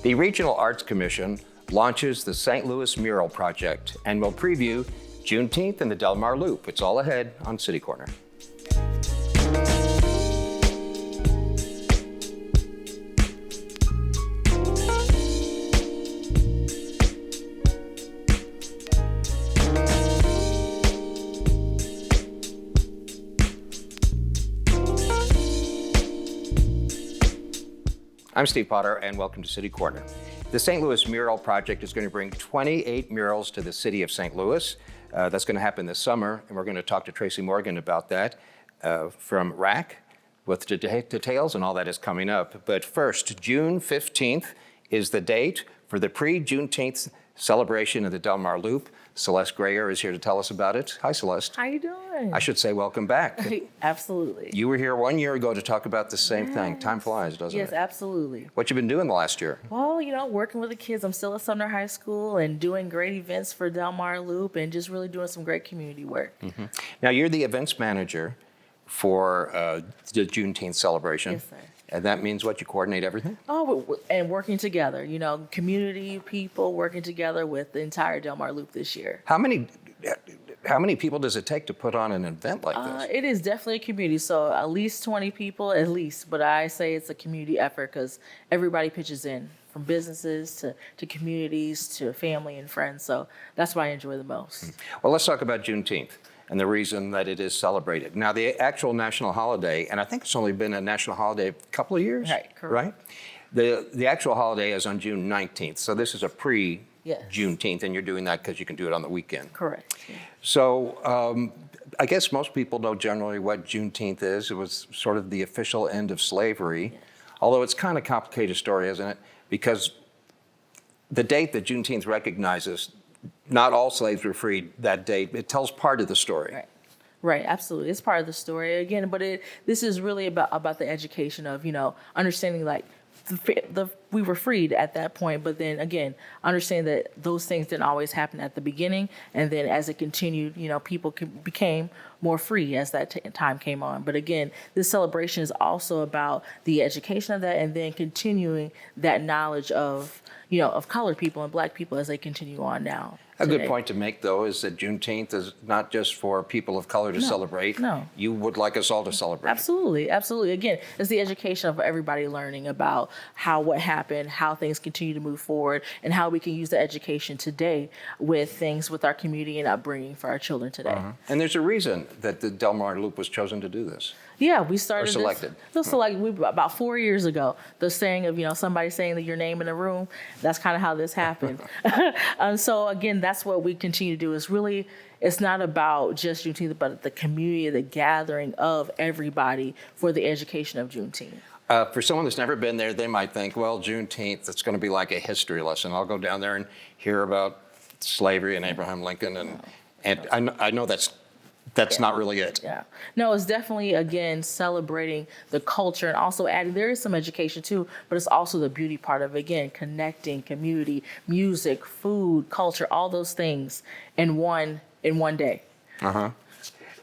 The Regional Arts Commission launches the St. Louis Mural Project and will preview Juneteenth and the Delmar Loop. It's all ahead on CityCorner. I'm Steve Potter, and welcome to CityCorner. The St. Louis Mural Project is going to bring 28 murals to the city of St. Louis. That's going to happen this summer, and we're going to talk to Tracey Morgan about that from RAC with the details, and all that is coming up. But first, June 15th is the date for the pre-Juneteenth celebration of the Delmar Loop. Celeste Grayer is here to tell us about it. Hi, Celeste. How you doing? I should say welcome back. Absolutely. You were here 1 year ago to talk about the same thing. Time flies, doesn't it? Yes, absolutely. What you been doing the last year? Well, working with the kids. I'm still at Sumner High School and doing great events for Delmar Loop and just really doing some great community work. Mm-hmm. Now, you're the events manager for the Juneteenth celebration. Yes, sir. And that means what? You coordinate everything? And working together, community people working together with the entire Delmar Loop this year. How many people does it take to put on an event like this? It is definitely a community, so at least 20 people, at least. But I say it's a community effort because everybody pitches in, from businesses to communities to family and friends. So that's what I enjoy the most. Well, let's talk about Juneteenth and the reason that it is celebrated. Now, the actual national holiday, and I think it's only been a national holiday a couple of years, right? Correct. Right? The actual holiday is on June 19th, so this is a pre-Juneteenth, and you're doing that because you can do it on the weekend. Correct. Yeah. So I guess most people know generally what Juneteenth is. It was sort of the official end of slavery, although it's kind of a complicated story, isn't it? Because the date that Juneteenth recognizes, not all slaves were freed that date. It tells part of the story. Right, absolutely. It's part of the story again, but this is really about the education of understanding we were freed at that point, but then again, understand that those things didn't always happen at the beginning, and then as it continued, people became more free as that time came on. But again, this celebration is also about the education of that, and then continuing that knowledge of colored people and Black people as they continue on now. A good point to make, though, is that Juneteenth is not just for people of color to celebrate. No. You would like us all to celebrate. Absolutely, absolutely. Again, it's the education of everybody learning about what happened, how things continue to move forward, and how we can use the education today with our community and upbringing for our children today. Uh-huh. And there's a reason that the Delmar Loop was chosen to do this. Yeah, we started selected. About 4 years ago. The saying of somebody saying that your name in the room. That's kind of how this happened. So again, that's what we continue to do. It's not about just Juneteenth, but the community, the gathering of everybody for the education of Juneteenth. For someone that's never been there, they might think, well, Juneteenth, it's going to be like a history lesson. I'll go down there and hear about slavery and Abraham Lincoln, and I know that's not really it. Yeah. No, it's definitely, again, celebrating the culture and also adding, there is some education too, but it's also the beauty part of, again, connecting community, music, food, culture, all those things in one day. Uh-huh.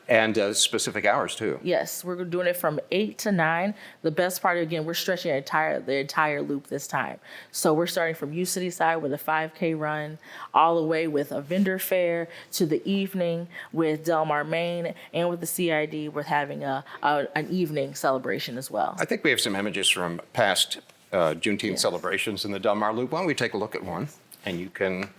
And specific hours too. Yes, we're doing it from 8 to 9. The best part, again, we're stretching the entire loop this time. So we're starting from U City side with a 5K run, all the way with a vendor fair to the evening with Delmar Main, and with the CID, we're having an evening celebration as well. I think we have some images from past Juneteenth celebrations in the Delmar Loop. Why don't we take a look at one, and you can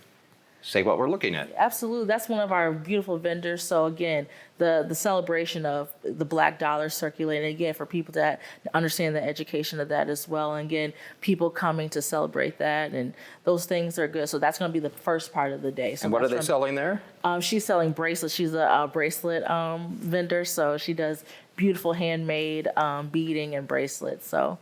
say what we're looking at. Absolutely. That's one of our beautiful vendors. So again, the celebration of the Black dollar circulating, again, for people that understand the education of that as well. And again, people coming to celebrate that, and those things are good. So that's going to be the first part of the day. So and what are they selling there? She's selling bracelets. She's a bracelet vendor. So she does beautiful handmade beading and bracelets. So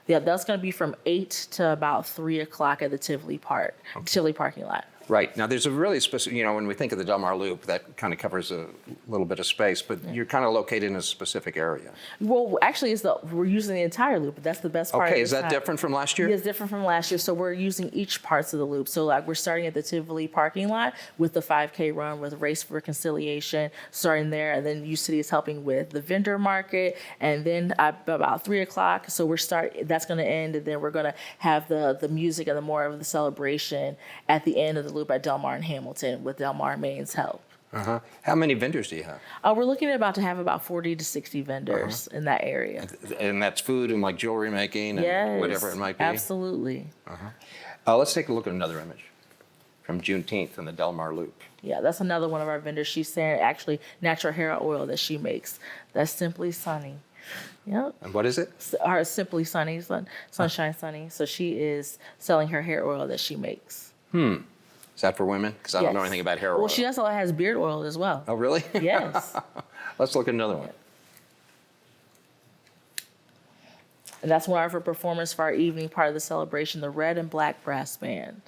yeah, that's going to be from 8 to about 3 o'clock at the Tivoli parking lot. Right. Now, there's a really specific, when we think of the Delmar Loop, that kind of covers a little bit of space, but you're kind of located in a specific area. Well, actually, we're using the entire loop, but that's the best part. Okay, is that different from last year? Yeah, it's different from last year. So we're using each parts of the loop. So like we're starting at the Tivoli parking lot with the 5K run with Race for Reconciliation, starting there, and then U City is helping with the vendor market, and then about 3 o'clock. So that's going to end, and then we're going to have the music and the more of the celebration at the end of the loop at Delmar and Hamilton with Delmar Main's help. Uh-huh. How many vendors do you have? We're looking at to have about 40 to 60 vendors in that area. And that's food and like jewelry making and Yes, whatever it might be? Absolutely. Let's take a look at another image from Juneteenth and the Delmar Loop. Yeah, that's another one of our vendors. She's saying actually natural hair oil that she makes. That's Simply Sunny. Yep. And what is it? Our Simply Sunny, Sunshine Sunny. So she is selling her hair oil that she makes. Is that for women? Because I don't know anything about hair oil. Well, she also has beard oil as well. Oh, really? Yes. Let's look at another one. And that's one of her performers for our evening part of the celebration, the Red and Black Brass Band.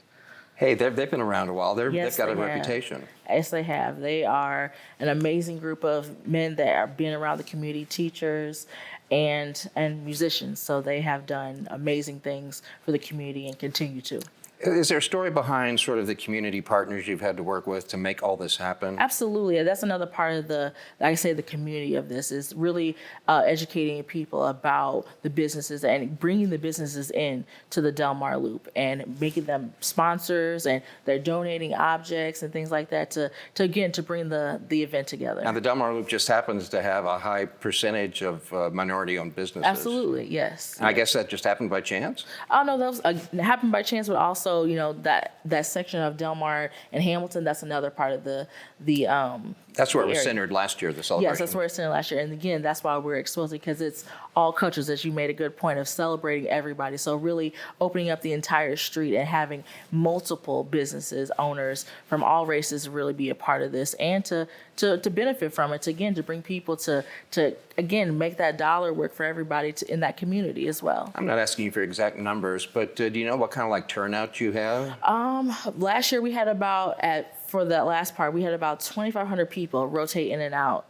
Hey, they've been around a while. Yes, They've got a they have. reputation. Yes, they have. They are an amazing group of men that are being around the community, teachers and musicians. So they have done amazing things for the community and continue to. Is there a story behind sort of the community partners you've had to work with to make all this happen? Absolutely. That's another part of the community of this is really educating people about the businesses and bringing the businesses in to the Delmar Loop and making them sponsors, and they're donating objects and things like that to bring the event together. Now, the Delmar Loop just happens to have a high percentage of minority-owned businesses. Absolutely, yes. And I guess that just happened by chance? Oh, no, that was happened by chance, but also, that section of Delmar and Hamilton, that's another part of the That's where it was area. centered last year, the celebration. Yes, that's where it's centered last year. And again, that's why we're exposing, because it's all cultures, as you made a good point of celebrating everybody. So really opening up the entire street and having multiple businesses, owners from all races really be a part of this and to benefit from it, to bring people to make that dollar work for everybody in that community as well. I'm not asking you for exact numbers, but do you know what kind of like turnout you have? Last year we had for that last part, we had about 2,500 people rotate in and out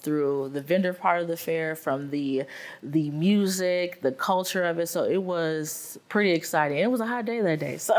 through the vendor part of the fair, from the music, the culture of it. So it was pretty exciting. It was a hot day that day. So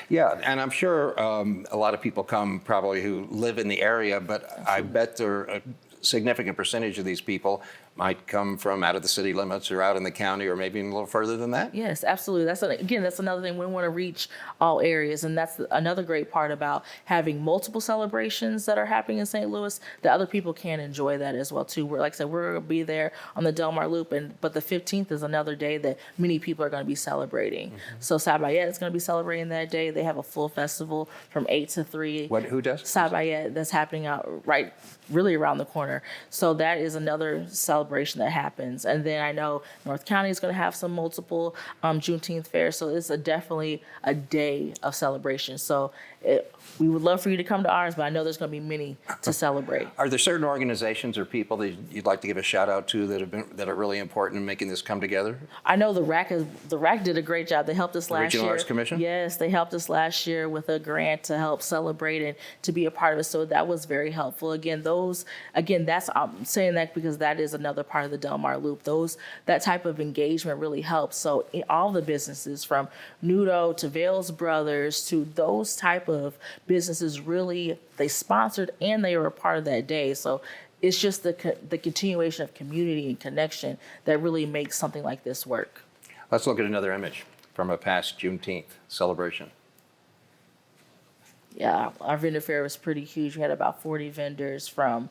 Yeah, and I'm sure a lot of people come probably who live in the area, but I bet there are a significant percentage of these people might come from out of the city limits or out in the county or maybe even a little further than that. Yes, absolutely. That's another thing. We want to reach all areas, and that's another great part about having multiple celebrations that are happening in St. Louis, that other people can enjoy that as well too. Like I said, we're going to be there on the Delmar Loop, but the 15th is another day that many people are going to be celebrating. So Sabayet is going to be celebrating that day. They have a full festival from 8 to 3. Who does? Sabayet, that's happening out really around the corner. So that is another celebration that happens. And then I know North County is going to have some multiple Juneteenth fairs. So it's definitely a day of celebration. So we would love for you to come to ours, but I know there's going to be many to celebrate. Are there certain organizations or people that you'd like to give a shout out to that are really important in making this come together? I know the RAC did a great job. They helped us last year. Regional Arts Commission? Yes, they helped us last year with a grant to help celebrate and to be a part of it. So that was very helpful. I'm saying that because that is another part of the Delmar Loop. That type of engagement really helps. So all the businesses from Nudo to Vales Brothers to those type of businesses, really, they sponsored and they were a part of that day. So it's just the continuation of community and connection that really makes something like this work. Let's look at another image from a past Juneteenth celebration. Yeah, our vendor fair was pretty huge. We had about 40 vendors from,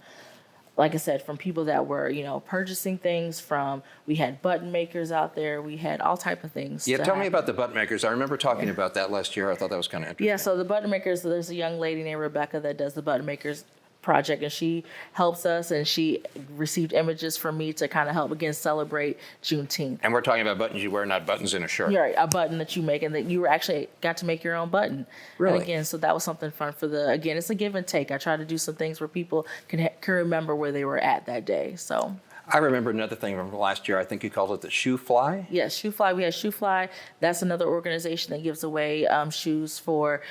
like I said, from people that were, purchasing things from, we had button makers out there. We had all type of things. Yeah, tell me about the button makers. I remember talking about that last year. I thought that was kind of interesting. Yeah, so the button makers, there's a young lady named Rebecca that does the button makers project, and she helps us, and she received images from me to kind of help again celebrate Juneteenth. And we're talking about buttons you wear, not buttons in a shirt. You're right, a button that you make, and that you were actually got to make your own button. Really? And again, so that was something fun it's a give and take. I try to do some things where people can remember where they were at that day. So I remember another thing from last year. I think you called it the Shoe Fly. Yes, Shoe Fly. We had Shoe Fly. That's another organization that gives away shoes for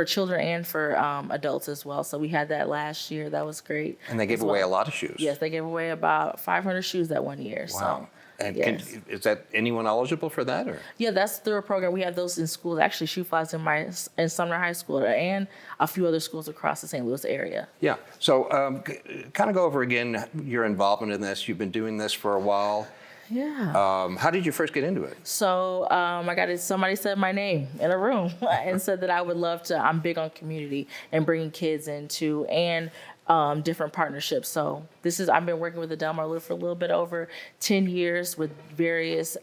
children and for adults as well. So we had that last year. That was great. And they gave away a lot of shoes. Yes, they gave away about 500 shoes that one year. Wow. So. And Yes. is that anyone eligible for that? Or? Yeah, that's through a program. We have those in schools. Actually, Shoe Flies in Sumner High School and a few other schools across the St. Louis area. Yeah. So kind of go over again your involvement in this. You've been doing this for a while. Yeah. How did you first get into it? So somebody said my name in a room and said that I would love to. I'm big on community and bringing kids into and different partnerships. So I've been working with the Delmar Loop for a little bit over 10 years with various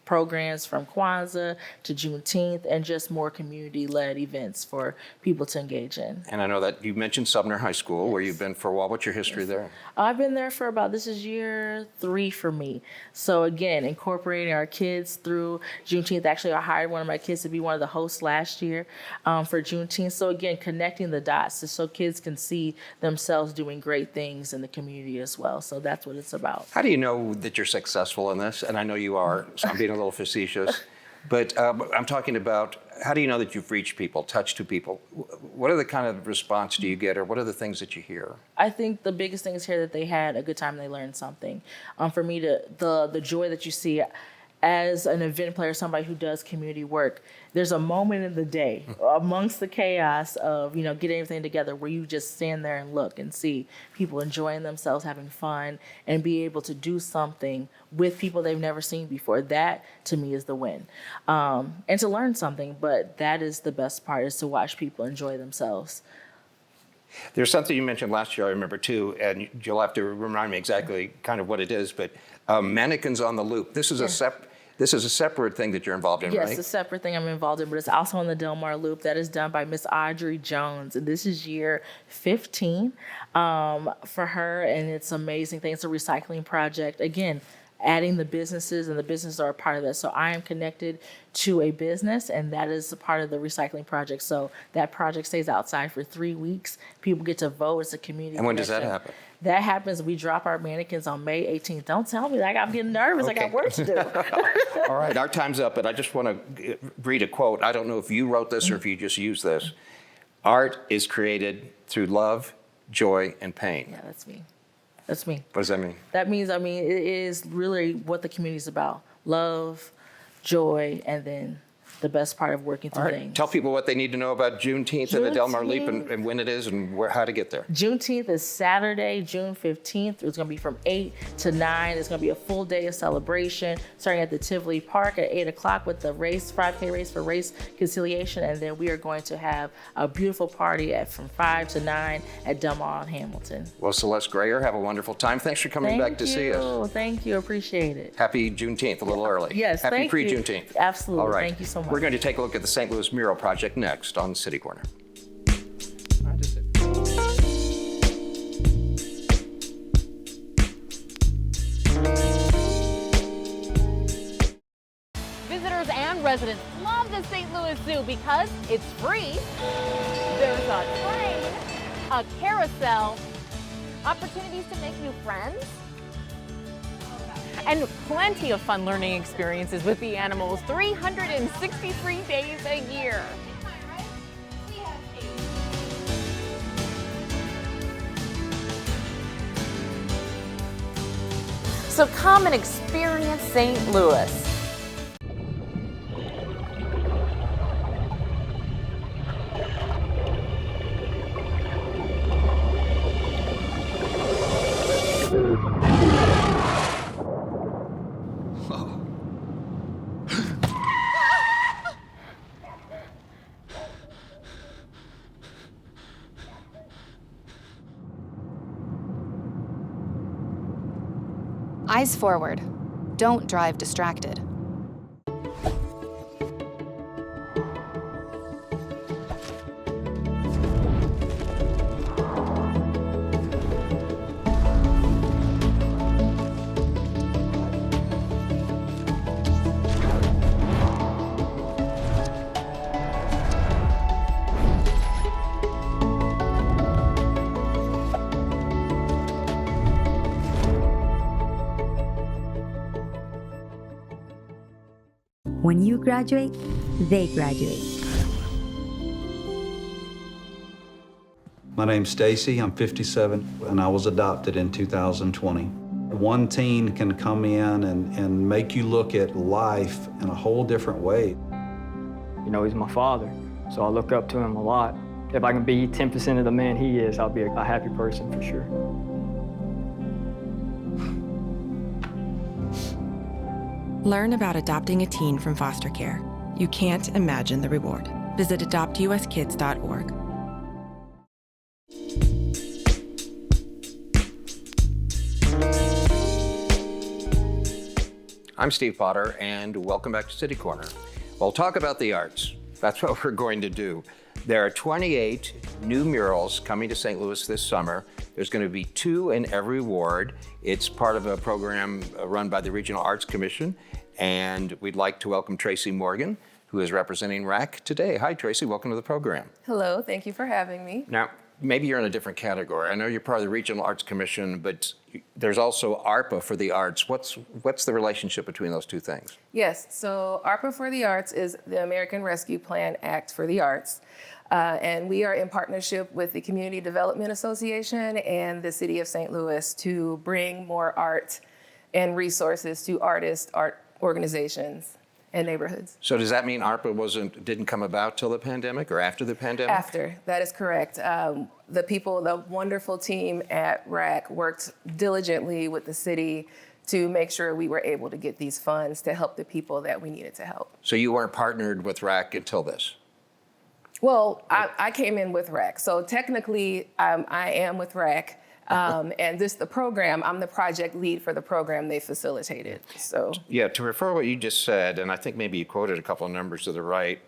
programs from Kwanzaa to Juneteenth and just more community-led events for people to engage in. And I know that you mentioned Sumner High School, where you've been for a while. What's your history there? I've been there for this is year 3 for me. So again, incorporating our kids through Juneteenth. Actually, I hired one of my kids to be one of the hosts last year for Juneteenth. So again, connecting the dots so kids can see themselves doing great things in the community as well. So that's what it's about. How do you know that you're successful in this? And I know you are, so I'm being a little facetious. But I'm talking about, how do you know that you've reached people, touched to people? What are the kind of response do you get, or what are the things that you hear? I think the biggest thing is here that they had a good time and they learned something. For me, the joy that you see as an event player, somebody who does community work, there's a moment in the day amongst the chaos of, getting everything together where you just stand there and look and see people enjoying themselves, having fun, and be able to do something with people they've never seen before. That, to me, is the win. And to learn something, but that is the best part, is to watch people enjoy themselves. There's something you mentioned last year, I remember too, and you'll have to remind me exactly kind of what it is, but Mannequins on the Loop. This is a separate thing that you're involved in, right? Yes, it's a separate thing I'm involved in, but it's also on the Delmar Loop that is done by Miss Audrey Jones. And this is year 15 for her, and it's an amazing thing. It's a recycling project. Again, adding the businesses, and the businesses are a part of that. So I am connected to a business, and that is a part of the recycling project. So that project stays outside for 3 weeks. People get to vote. It's a community. And when does that connection. happen? That happens. We drop our mannequins on May 18th. Don't tell me. I'm getting nervous. Okay. I got work to do. All right, our time's up, but I just want to read a quote. I don't know if you wrote this or if you just used this. Art is created through love, joy, and pain. Yeah, that's me. That's me. What does that mean? That means, it is really what the community is about. Love, joy, and then the best part of working through All right, things. tell people what they need to know about Juneteenth and the Delmar Loop and when it is and how to get there. Juneteenth is Saturday, June 15th. It's going to be from 8 to 9. It's going to be a full day of celebration, starting at the Tivoli Park at 8 o'clock with the 5K race for race conciliation. And then we are going to have a beautiful party from 5 to 9 at Delmar on Hamilton. Well, Celeste Grayer, have a wonderful time. Thanks for coming back to see us. Thank you. Appreciate it. Happy Juneteenth, a little early. Yes, Happy thank you. pre-Juneteenth. Absolutely. All right. Thank you so much. We're going to take a look at the St. Louis Mural Project next on City Corner. Visitors and residents love the St. Louis Zoo because it's free. There's a train, a carousel, opportunities to make new friends, and plenty of fun learning experiences with the animals 363 days a year. So come and experience St. Louis. Eyes forward. Don't drive distracted. When you graduate, they graduate. My name's Stacy, I'm 57, and I was adopted in 2020. One teen can come in and make you look at life in a whole different way. You know, he's my father, so I look up to him a lot. If I can be 10% of the man he is, I'll be a happy person for sure. Learn about adopting a teen from foster care. You can't imagine the reward. Visit adoptuskids.org. I'm Steve Potter, and welcome back to City Corner. We'll talk about the arts. That's what we're going to do. There are 28 new murals coming to St. Louis this summer. There's going to be 2 in every ward. It's part of a program run by the Regional Arts Commission, and we'd like to welcome Tracey Morgan, who is representing RAC today. Hi, Tracey. Welcome to the program. Hello. Thank you for having me. Now, maybe you're in a different category. I know you're part of the Regional Arts Commission, but there's also ARPA for the arts. What's the relationship between those two things? Yes. So ARPA for the Arts is the American Rescue Plan Act for the Arts. And we are in partnership with the Community Development Association and the City of St. Louis to bring more art and resources to artists, art organizations, and neighborhoods. So does that mean ARPA didn't come about till the pandemic or after the pandemic? After, that is correct. The wonderful team at RAC worked diligently with the city to make sure we were able to get these funds to help the people that we needed to help. So you weren't partnered with RAC until this? Well, I came in with RAC. So technically, I am with RAC. And the program, I'm the project lead for the program they facilitated. So yeah, to refer what you just said, and I think maybe you quoted a couple of numbers to the right,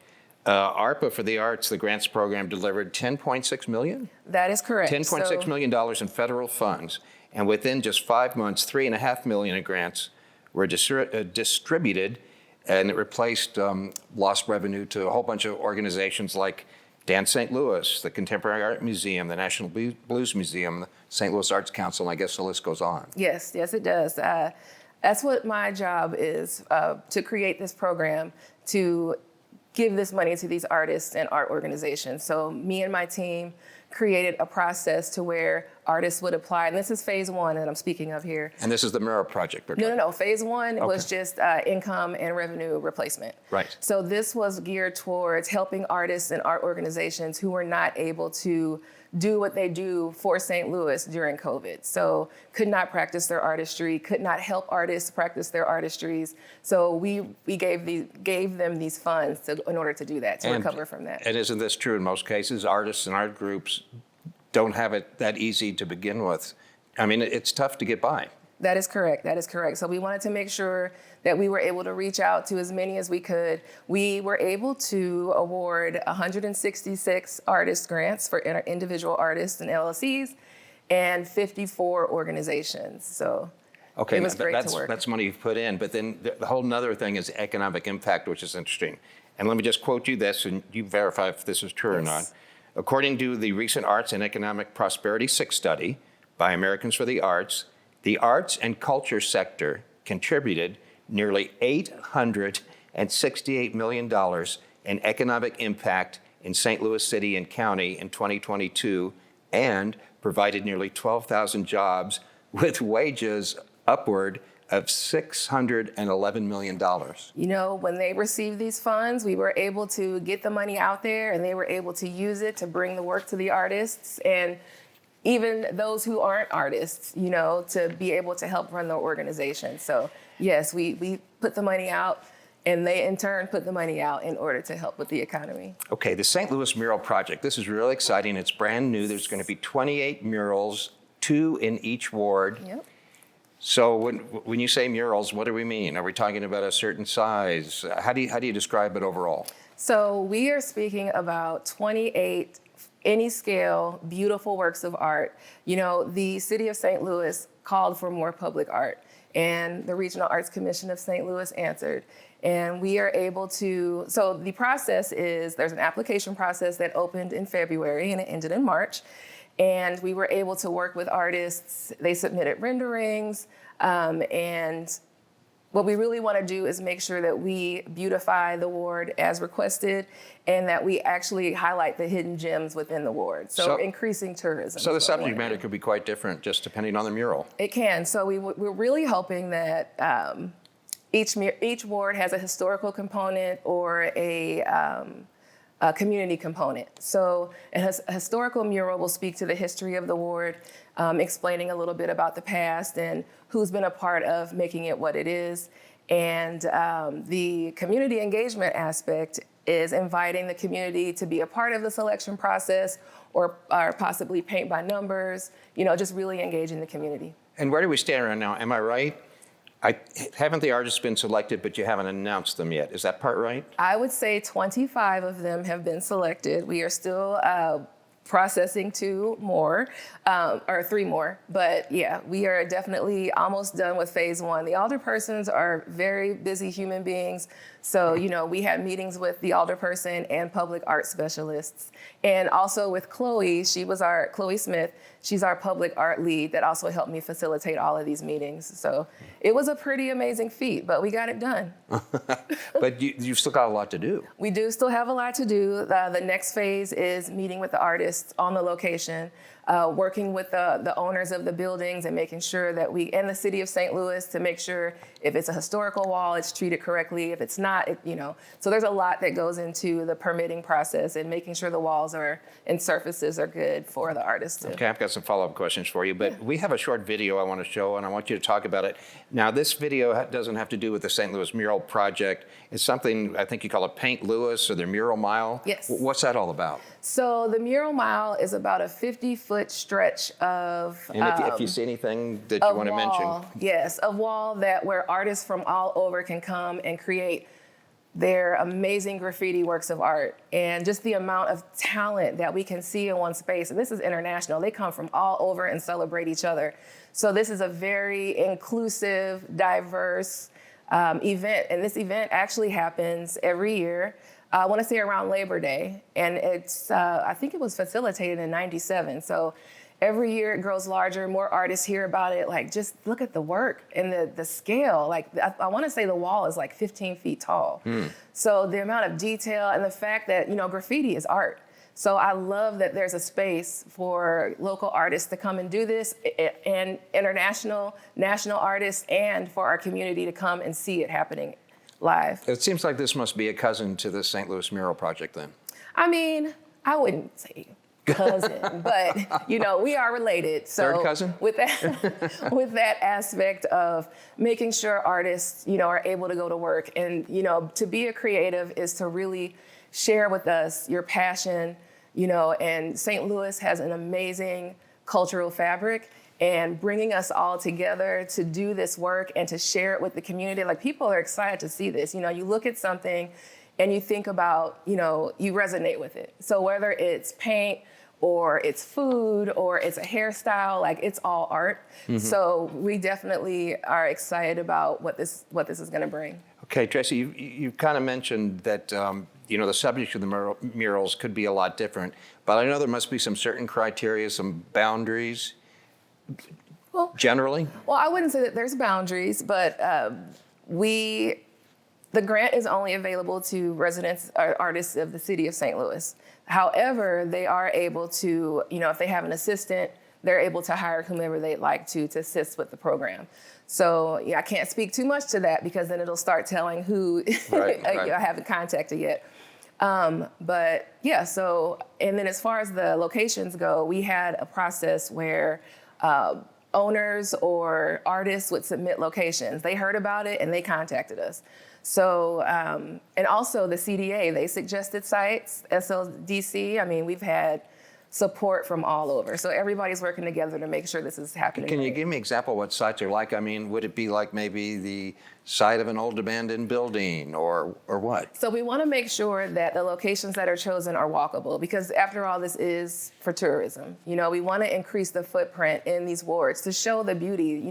ARPA for the Arts, the grants program delivered $10.6 million? That is correct. $10.6 million in federal funds. And within just 5 months, $3.5 million in grants were distributed, and it replaced lost revenue to a whole bunch of organizations like Dance St. Louis, the Contemporary Art Museum, the National Blues Museum, the St. Louis Arts Council, and I guess the list goes on. Yes, it does. That's what my job is, to create this program, to give this money to these artists and art organizations. So me and my team created a process to where artists would apply. And this is phase 1 that I'm speaking of here. And this is the Mural Project. No. Phase 1 was just income and revenue replacement. Right. So this was geared towards helping artists and art organizations who were not able to do what they do for St. Louis during COVID. So could not practice their artistry, could not help artists practice their artistries. So we gave them these funds in order to do that, to recover from that. And isn't this true in most cases? Artists and art groups don't have it that easy to begin with. I mean, it's tough to get by. That is correct. So we wanted to make sure that we were able to reach out to as many as we could. We were able to award 166 artist grants for individual artists and LLCs and 54 organizations. So okay, it was great to work. That's money you've put in, but then the whole nother thing is economic impact, which is interesting. And let me just quote you this, and you verify if this is true or not. According to the recent Arts and Economic Prosperity 6 study by Americans for the Arts and culture sector contributed nearly $868 million in economic impact in St. Louis City and County in 2022 and provided nearly 12,000 jobs with wages upward of $611 million. You know, when they received these funds, we were able to get the money out there and they were able to use it to bring the work to the artists and even those who aren't artists, you know, to be able to help run their organization. So yes, we put the money out and they in turn put the money out in order to help with the economy. Okay, the St. Louis Mural Project. This is really exciting. It's brand new. There's going to be 28 murals, 2 in each ward. Yep. So when you say murals, what do we mean? Are we talking about a certain size? How do you describe it overall? So we are speaking about 28 any scale, beautiful works of art. You know, the City of St. Louis called for more public art, and the Regional Arts Commission of St. Louis answered. And we are able to, so the process is, there's an application process that opened in February and it ended in March. And we were able to work with artists. They submitted renderings, and what we really want to do is make sure that we beautify the ward as requested and that we actually highlight the hidden gems within the ward. So increasing tourism. So the subject matter could be quite different just depending on the mural. It can. So we're really hoping that each ward has a historical component or a community component. So a historical mural will speak to the history of the ward, explaining a little bit about the past and who's been a part of making it what it is. And the community engagement aspect is inviting the community to be a part of the selection process or possibly paint by numbers, just really engaging the community. And where do we stand right now? Am I right? Haven't the artists been selected, but you haven't announced them yet? Is that part right? I would say 25 of them have been selected. We are still processing 2 more, or 3 more. But yeah, we are definitely almost done with phase 1. The alderpersons are very busy human beings. So, we had meetings with the alderperson and public art specialists. And also with Chloe, Chloe Smith, she's our public art lead that also helped me facilitate all of these meetings. So it was a pretty amazing feat, but we got it done. But you've still got a lot to do. We do still have a lot to do. The next phase is meeting with the artists on the location, working with the owners of the buildings and making sure that and the city of St. Louis to make sure if it's a historical wall, it's treated correctly. If it's not, So there's a lot that goes into the permitting process and making sure the walls and surfaces are good for the artists. Okay, I've got some follow-up questions for you, but we have a short video I want to show, and I want you to talk about it. Now, this video doesn't have to do with the St. Louis Mural Project. It's something, I think you call it Paint Louis or the Mural Mile. Yes. What's that all about? So the Mural Mile is about a 50-foot stretch of... And if you see anything that you want to mention. Yes, a wall where artists from all over can come and create their amazing graffiti works of art, and just the amount of talent that we can see in one space. And this is international. They come from all over and celebrate each other. So this is a very inclusive, diverse event. And this event actually happens every year. I want to say around Labor Day. And it's, I think it was facilitated in '97. So every year it grows larger, more artists hear about it. Like, just look at the work and the scale. Like, I want to say the wall is like 15 feet tall. So the amount of detail and the fact that, graffiti is art. So I love that there's a space for local artists to come and do this, and international, national artists, and for our community to come and see it happening live. It seems like this must be a cousin to the St. Louis Mural Project then. I mean, I wouldn't say cousin, but we are related. So third cousin? With that aspect of making sure artists, are able to go to work, and to be a creative is to really share with us your passion, and St. Louis has an amazing cultural fabric, and bringing us all together to do this work and to share it with the community. Like, people are excited to see this. You look at something and you think about, you resonate with it. So whether it's paint or it's food or it's a hairstyle, like, it's all art. Mm-hmm. So we definitely are excited about what this is going to bring. Okay, Tracey, you kind of mentioned that, the subject of the murals could be a lot different, but I know there must be some certain criteria, some boundaries, generally? Well, I wouldn't say that there's boundaries, but the grant is only available to residents or artists of the city of St. Louis. However, they are able to, if they have an assistant, they're able to hire whomever they'd like to assist with the program. So I can't speak too much to that because then it'll start telling who right. I haven't contacted yet. But yeah, and then as far as the locations go, we had a process where owners or artists would submit locations. They heard about it and they contacted us. So, and also the CDA, they suggested sites, SLDC. I mean, we've had support from all over. So everybody's working together to make sure this is happening. Can you give me an example of what sites are like? I mean, would it be like maybe the site of an old abandoned building or what? So we want to make sure that the locations that are chosen are walkable, because after all, this is for tourism. We want to increase the footprint in these wards to show the beauty,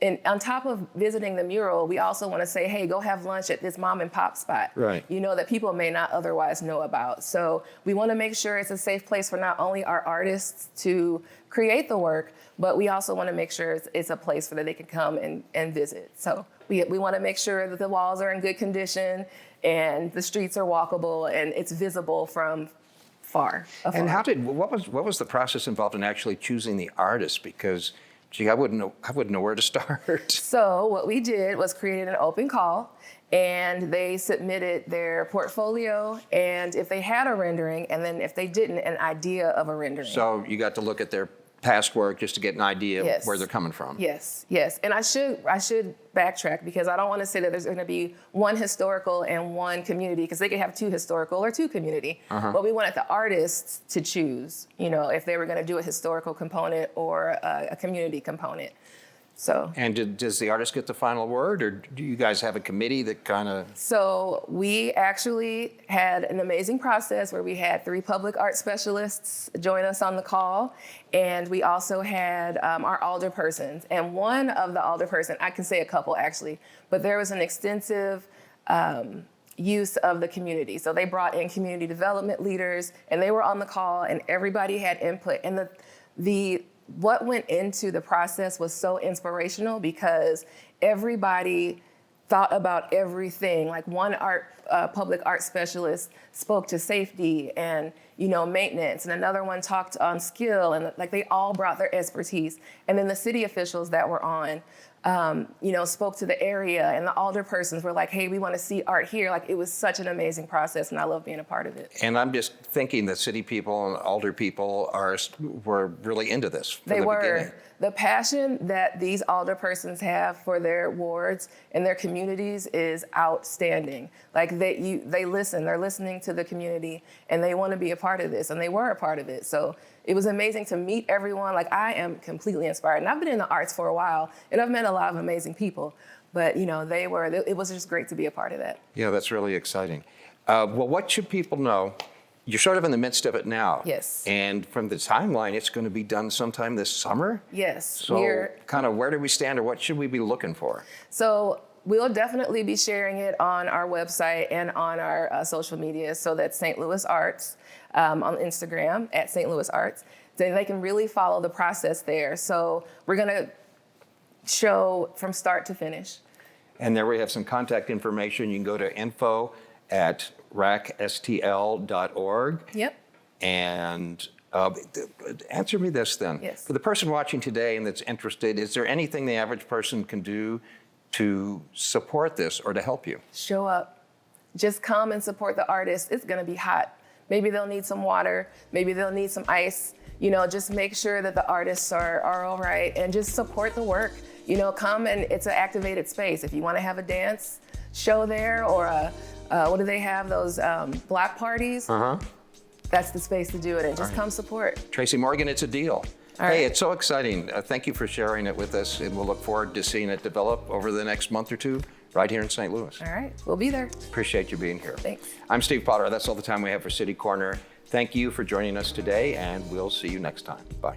And on top of visiting the mural, we also want to say, hey, go have lunch at this mom and pop spot, right? That people may not otherwise know about. So we want to make sure it's a safe place for not only our artists to create the work, but we also want to make sure it's a place where they can come and visit. So We want to make sure that the walls are in good condition and the streets are walkable and it's visible from far. And what was the process involved in actually choosing the artist? Because, gee, I wouldn't know where to start. So what we did was created an open call, and they submitted their portfolio, and if they had a rendering, and then if they didn't, an idea of a rendering. So you got to look at their past work just to get an idea of where they're coming from. Yes, yes. And I should backtrack, because I don't want to say that there's going to be one historical and one community, because they could have two historical or two community. But we wanted the artists to choose, you know, if they were going to do a historical component or a community component. So. And does the artist get the final word, or do you guys have a committee that kind of? So we actually had an amazing process where we had 3 public art specialists join us on the call, and we also had our alderpersons. And one of the alderperson, I can say a couple actually, but there was an extensive use of the community. So they brought in community development leaders, and they were on the call, and everybody had input. And what went into the process was so inspirational, because everybody thought about everything. Like one public art specialist spoke to safety and, you know, maintenance, and another one talked on skill, and like they all brought their expertise. And then the city officials that were on, you know, spoke to the area, and the alderpersons were like, hey, we want to see art here. Like, it was such an amazing process, and I love being a part of it. And I'm just thinking that city people and alder people were really into this from They the were. beginning. The passion that these alderpersons have for their wards and their communities is outstanding. Like they listen, they're listening to the community, and they want to be a part of this, and they were a part of it. So it was amazing to meet everyone. Like, I am completely inspired. And I've been in the arts for a while, and I've met a lot of amazing people. But, you know, it was just great to be a part of that. Yeah, that's really exciting. Well, what should people know? You're sort of in the midst of it now. Yes. And from the timeline, it's going to be done sometime this summer? Yes. So kind of where do we stand, or what should we be looking for? So we'll definitely be sharing it on our website and on our social media. So that's St. Louis Arts on Instagram at St. Louis Arts. Then they can really follow the process there. So we're going to show from start to finish. And there we have some contact information. You can go to info@racstl.org. Yep. And answer me this then. Yes. For the person watching today and that's interested, is there anything the average person can do to support this or to help you? Show up. Just come and support the artist. It's going to be hot. Maybe they'll need some water. Maybe they'll need some ice. You know, just make sure that the artists are all right, and just support the work. You know, come, and it's an activated space. If you want to have a dance show there, or what do they have, those block parties? That's the space to do it, and just come support. Tracey Morgan, it's a deal. Hey, it's so exciting. Thank you for sharing it with us, and we'll look forward to seeing it develop over the next month or two right here in St. Louis. All right, we'll be there. Appreciate you being here. Thanks. I'm Steve Potter. That's all the time we have for City Corner. Thank you for joining us today, and we'll see you next time. Bye.